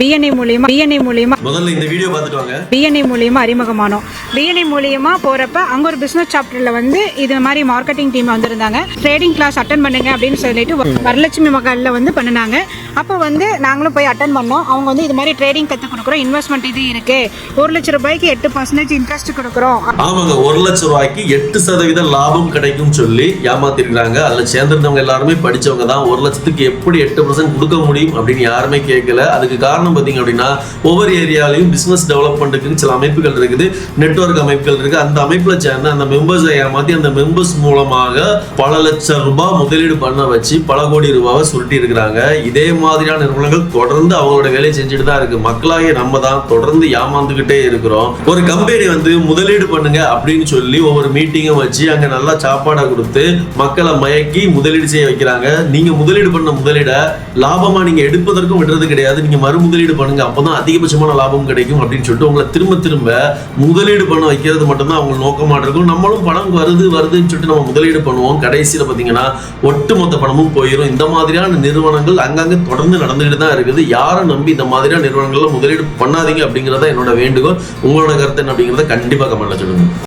BNI மூலியமா முதல்ல இந்த வீடியோ பார்த்துட்டு வாங்க. பிஎன்ஐ மூலியமா அறிமுகமானோம். பிஎன்ஐ மூலியமா போறப்ப அங்க ஒரு பிசினஸ் சாப்டர்ல வந்து இது மாதிரி மார்க்கெட்டிங் டீம் வந்திருந்தாங்க. ட்ரேடிங் கிளாஸ் அட்டன் பண்ணுங்க அப்படின்னு சொல்லிட்டு வரலட்சுமி மகால்ல வந்து பண்ணுனாங்க. அப்போ வந்து நாங்களும் போய் அட்டன் பண்ணோம். அவங்க வந்து இது மாதிரி ட்ரேடிங் கத்து கொடுக்குறோம், இன்வெஸ்ட்மெண்ட் இது இருக்கு, 1 லட்சம் ரூபாய்க்கு 8% இன்ட்ரெஸ்ட் கொடுக்குறோம். ஆமாங்க, 1 லட்சம் ரூபாய்க்கு 8% லாபம் கிடைக்கும் சொல்லி ஏமாத்திருக்காங்க. அதுல சேர்ந்திருந்தவங்க எல்லாருமே படிச்சவங்க தான். 1 லட்சத்துக்கு எப்படி 8% கொடுக்க முடியும் அப்படின்னு யாருமே கேட்கல. அதுக்கு காரணம் பாத்தீங்க அப்படின்னா ஒவ்வொரு ஏரியாலையும் பிசினஸ் டெவலப்மெண்ட்டுக்கு சில அமைப்புகள் இருக்குது, நெட்வொர்க் அமைப்புகள் இருக்கு. அந்த அமைப்புல சேர்ந்து அந்த மெம்பர்ஸை ஏமாத்தி அந்த மெம்பர்ஸ் மூலமாக பல லட்சம் ரூபாய் முதலீடு பண்ண வச்சு பல கோடி ரூபாவை சுருட்டி இருக்கிறாங்க. இதே மாதிரியான நிறுவனங்கள் தொடர்ந்து அவங்களோட வேலையை செஞ்சுட்டு தான் இருக்கு. மக்களாகிய நம்ம தான் தொடர்ந்து ஏமாந்துகிட்டே இருக்கிறோம். ஒரு கம்பெனி வந்து முதலீடு பண்ணுங்க அப்படின்னு சொல்லி ஒவ்வொரு மீட்டிங்கும் வச்சு அங்க நல்லா சாப்பாடை கொடுத்து மக்களை மயக்கி முதலீடு செய்ய வைக்கிறாங்க. நீங்க முதலீடு பண்ண முதலீட லாபமா நீங்க எடுப்பதற்கும் விடுறது கிடையாது. நீங்க மறுமுதலீடு பண்ணுங்க, அப்பதான் அதிகபட்சமான லாபம் கிடைக்கும் அப்படின்னு சொல்லிட்டு உங்களை திரும்ப முதலீடு பண்ண வைக்கிறது மட்டும்தான் அவங்க நோக்கமா இருக்கும். நம்மளும் பணம் வருதுன்னு சொல்லிட்டு நம்ம முதலீடு பண்ணுவோம். கடைசியில பாத்தீங்கன்னா ஒட்டுமொத்த பணமும் போயிடும். இந்த மாதிரியான நிறுவனங்கள் அங்கங்க தொடர்ந்து நடந்துகிட்டு தான் இருக்குது. யாரும் நம்பி இந்த மாதிரியான நிறுவனங்கள்ல முதலீடு பண்ணாதீங்க அப்படிங்கறத என்னோட வேண்டுகோள். உங்களோட கருத்து என்ன அப்படிங்கறத கண்டிப்பா கமெண்ட்ல சொல்லுங்க.